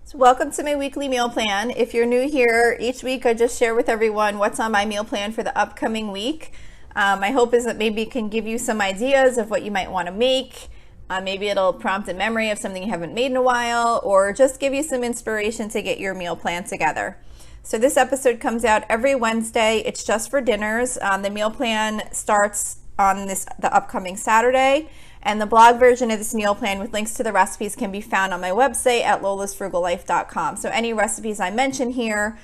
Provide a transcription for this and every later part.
So welcome to my weekly meal plan. If you're new here, each week I just share with everyone what's on my meal plan for the upcoming week. My hope is that maybe it can give you some ideas of what you might want to make. Maybe it'll prompt a memory of something you haven't made in a while, or just give you some inspiration to get your meal plan together. So this episode comes out every Wednesday. It's just for dinners. The meal plan starts on the upcoming Saturday. And the blog version of this meal plan with links to the recipes can be found on my website at lolasfrugallife.com. So any recipes I mention here,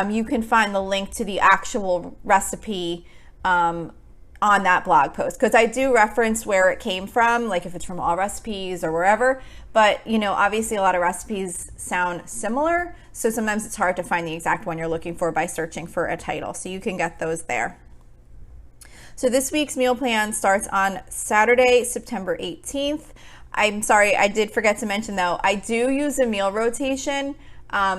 you can find the link to the actual recipe on that blog post. Because I do reference where it came from, like if it's from All Recipes or wherever. But, obviously a lot of recipes sound similar. So sometimes it's hard to find the exact one you're looking for by searching for a title. So you can get those there. So this week's meal plan starts on Saturday, September 18th. I'm sorry, I did forget to mention though, I do use a meal rotation.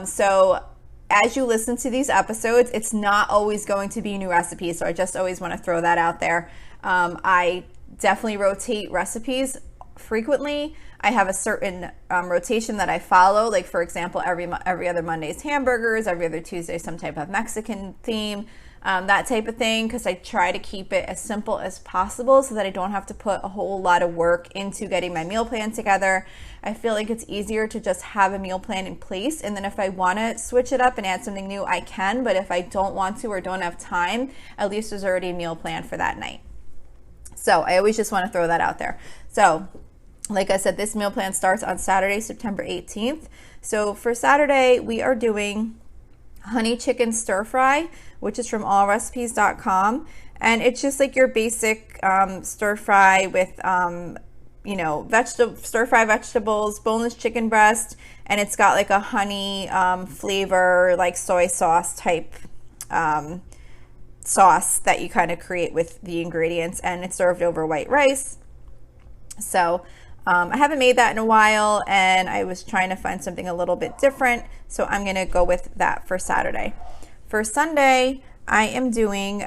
So as you listen to these episodes, it's not always going to be new recipes. So I just always want to throw that out there. I definitely rotate recipes frequently. I have a certain rotation that I follow. Like for example, every other Monday is hamburgers, every other Tuesday some type of Mexican theme. That type of thing, because I try to keep it as simple as possible so that I don't have to put a whole lot of work into getting my meal plan together. I feel like it's easier to just have a meal plan in place, and then if I want to switch it up and add something new, I can, but if I don't want to or don't have time, at least there's already a meal plan for that night. So I always just want to throw that out there. So like I said, this meal plan starts on Saturday, September 18th. So for Saturday, we are doing honey chicken stir fry, which is from allrecipes.com, and it's just like your basic stir fry with stir fry vegetables, boneless chicken breast, and it's got like a honey flavor, like soy sauce type sauce that you kind of create with the ingredients, and it's served over white rice. So I haven't made that in a while, and I was trying to find something a little bit different, so I'm going to go with that for Saturday. For Sunday, I am doing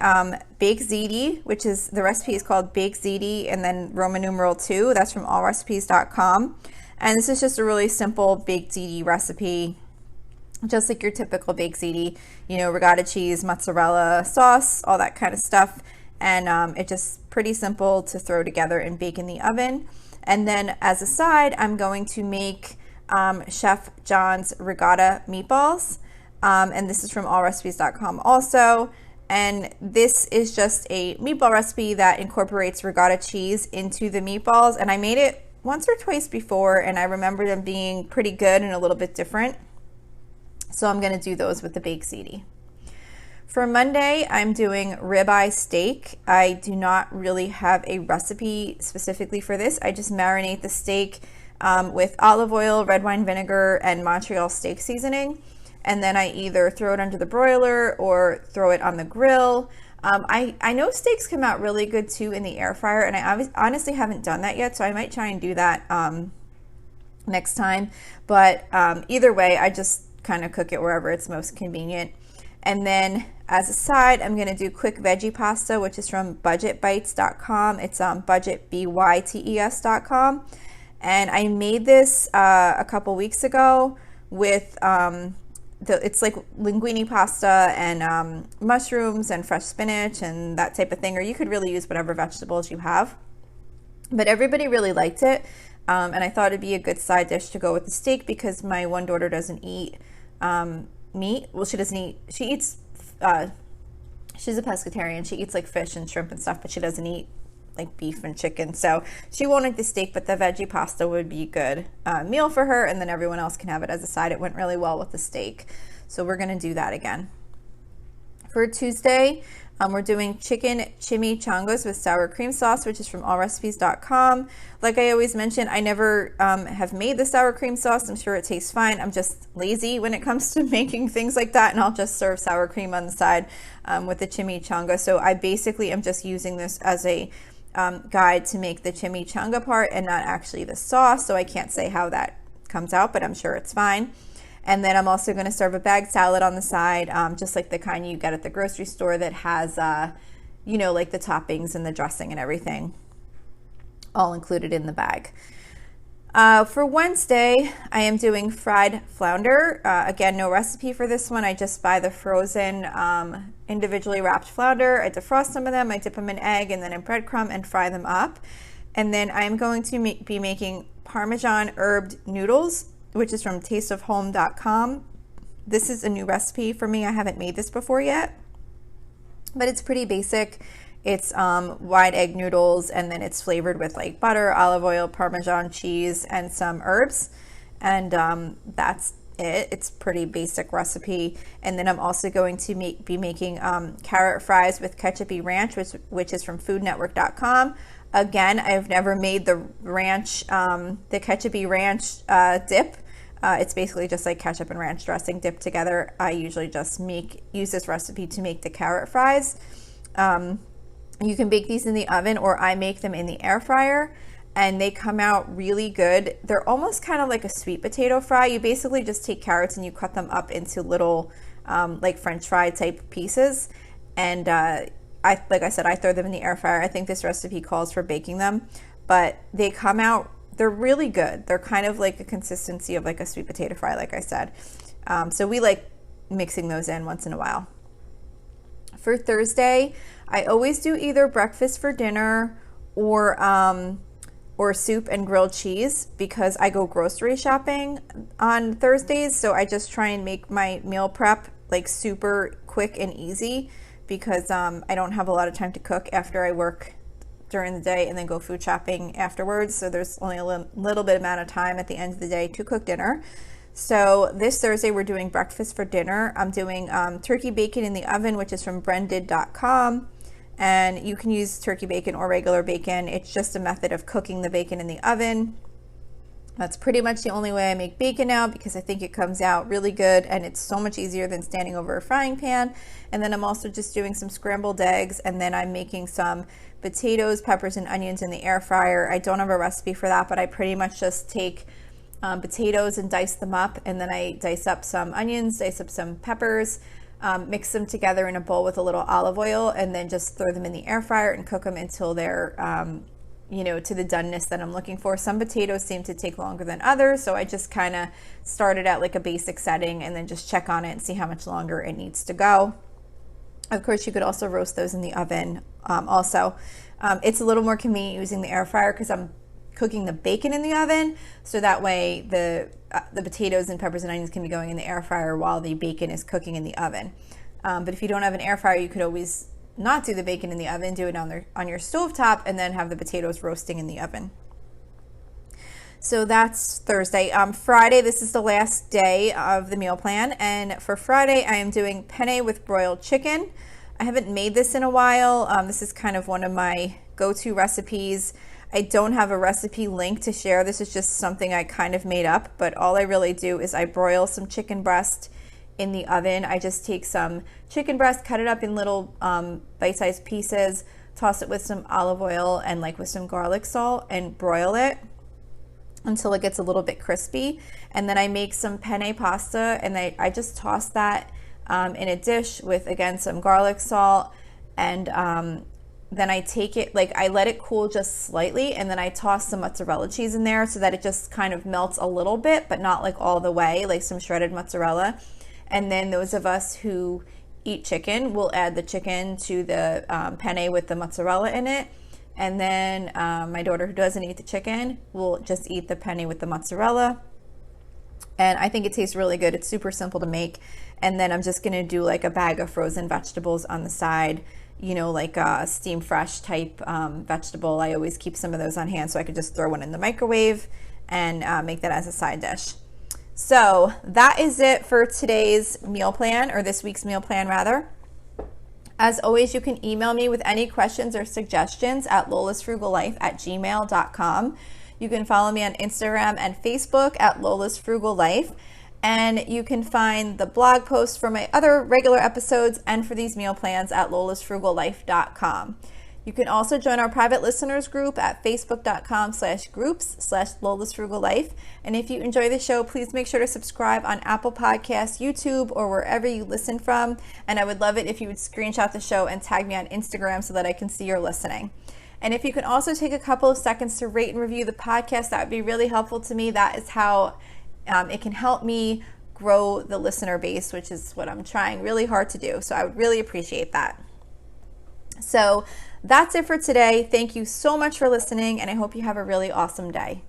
baked ziti, which is, the recipe is called baked ziti, and then Roman numeral 2. That's from allrecipes.com. And this is just a really simple baked ziti recipe, just like your typical baked ziti, regatta cheese, mozzarella sauce, all that kind of stuff. And it's just pretty simple to throw together and bake in the oven. And then as a side, I'm going to make Chef John's Regatta Meatballs. And this is from allrecipes.com also. And this is just a meatball recipe that incorporates regatta cheese into the meatballs. And I made it once or twice before, and I remember them being pretty good and a little bit different. So I'm going to do those with the baked ziti. For Monday, I'm doing ribeye steak. I do not really have a recipe specifically for this. I just marinate the steak with olive oil, red wine vinegar, and Montreal steak seasoning. And then I either throw it under the broiler or throw it on the grill. I know steaks come out really good too in the air fryer, and I honestly haven't done that yet, so I might try and do that next time. But either way, I just kind of cook it wherever it's most convenient. And then as a side, I'm going to do quick veggie pasta, which is from budgetbites.com. It's budgetbytes.com. And I made this a couple weeks ago with, it's like linguine pasta and mushrooms and fresh spinach and that type of thing. Or you could really use whatever vegetables you have. But everybody really liked it. And I thought it'd be a good side dish to go with the steak because my one daughter doesn't eat meat. Well, she doesn't eat, she's a pescatarian. She eats like fish and shrimp and stuff, but she doesn't eat like beef and chicken. So she won't eat the steak, but the veggie pasta would be a good meal for her, and then everyone else can have it as a side. It went really well with the steak. So we're going to do that again. For Tuesday, we're doing chicken chimichangas with sour cream sauce, which is from allrecipes.com. Like I always mention, I never have made the sour cream sauce. I'm sure it tastes fine. I'm just lazy when it comes to making things like that, and I'll just serve sour cream on the side with the chimichanga. So I basically am just using this as a guide to make the chimichanga part and not actually the sauce. So I can't say how that comes out, but I'm sure it's fine. And then I'm also going to serve a bagged salad on the side, just like the kind you get at the grocery store that has, like the toppings and the dressing and everything all included in the bag. For Wednesday, I am doing fried flounder. Again, no recipe for this one. I just buy the frozen individually wrapped flounder. I defrost some of them, I dip them in egg and then in breadcrumb and fry them up. And then I'm going to be making Parmesan herbed noodles, which is from tasteofhome.com. This is a new recipe for me. I haven't made this before yet, but it's pretty basic. It's wide egg noodles, and then it's flavored with like butter, olive oil, Parmesan cheese, and some herbs. And that's it. It's pretty basic recipe. And then I'm also going to be making carrot fries with ketchupy ranch, which is from foodnetwork.com. Again, I've never made the ranch, the ketchupy ranch dip. It's basically just like ketchup and ranch dressing dipped together. I usually just use this recipe to make the carrot fries. You can bake these in the oven, or I make them in the air fryer, and they come out really good. They're almost kind of like a sweet potato fry. You basically just take carrots and you cut them up into little like French fry type pieces. And like I said, I throw them in the air fryer. I think this recipe calls for baking them, but they come out, they're really good. They're kind of like a consistency of like a sweet potato fry, like I said. So we like mixing those in once in a while. For Thursday, I always do either breakfast for dinner or soup and grilled cheese, because I go grocery shopping on Thursdays. So I just try and make my meal prep like super quick and easy, because I don't have a lot of time to cook after I work during the day and then go food shopping afterwards. So there's only a little bit amount of time at the end of the day to cook dinner. So this Thursday we're doing breakfast for dinner. I'm doing turkey bacon in the oven, which is from brended.com. And you can use turkey bacon or regular bacon. It's just a method of cooking the bacon in the oven. That's pretty much the only way I make bacon now, because I think it comes out really good and it's so much easier than standing over a frying pan. And then I'm also just doing some scrambled eggs, and then I'm making some potatoes, peppers, and onions in the air fryer. I don't have a recipe for that, but I pretty much just take potatoes and dice them up, and then I dice up some onions, dice up some peppers, mix them together in a bowl with a little olive oil, and then just throw them in the air fryer and cook them until they're to the doneness that I'm looking for. Some potatoes seem to take longer than others, so I just kind of started at like a basic setting and then just check on it and see how much longer it needs to go. Of course, you could also roast those in the oven. It's a little more convenient using the air fryer because I'm cooking the bacon in the oven, so that way the potatoes and peppers and onions can be going in the air fryer while the bacon is cooking in the oven. But if you don't have an air fryer, you could always not do the bacon in the oven, do it on your stovetop, and then have the potatoes roasting in the oven. So that's Thursday. Friday, this is the last day of the meal plan, and for Friday I am doing penne with broiled chicken. I haven't made this in a while. This is kind of one of my go-to recipes. I don't have a recipe link to share. This is just something I kind of made up, but all I really do is I broil some chicken breast in the oven. I just take some chicken breast, cut it up in little bite-sized pieces, toss it with some olive oil and like with some garlic salt, and broil it until it gets a little bit crispy. And then I make some penne pasta, and I just toss that in a dish with, again, some garlic salt, and then I take it, like I let it cool just slightly, and then I toss some mozzarella cheese in there so that it just kind of melts a little bit, but not like all the way, like some shredded mozzarella. And then those of us who eat chicken will add the chicken to the penne with the mozzarella in it. And then my daughter, who doesn't eat the chicken, will just eat the penne with the mozzarella. And I think it tastes really good. It's super simple to make. And then I'm just gonna do like a bag of frozen vegetables on the side, like a steam fresh type vegetable. I always keep some of those on hand so I could just throw one in the microwave and make that as a side dish. So that is it for today's meal plan, or this week's meal plan rather. As always, you can email me with any questions or suggestions at lolasfrugallife@gmail.com. You can follow me on Instagram and Facebook at Lola's Frugal Life. And you can find the blog posts for my other regular episodes and for these meal plans at lolasfrugallife.com. You can also join our private listeners group at facebook.com/groups/lolasfrugallife. And if you enjoy the show, please make sure to subscribe on Apple Podcasts, YouTube, or wherever you listen from. And I would love it if you would screenshot the show and tag me on Instagram so that I can see you're listening. And if you can also take a couple of seconds to rate and review the podcast, that would be really helpful to me. That is how it can help me grow the listener base, which is what I'm trying really hard to do. So I would really appreciate that. So that's it for today. Thank you so much for listening, and I hope you have a really awesome day.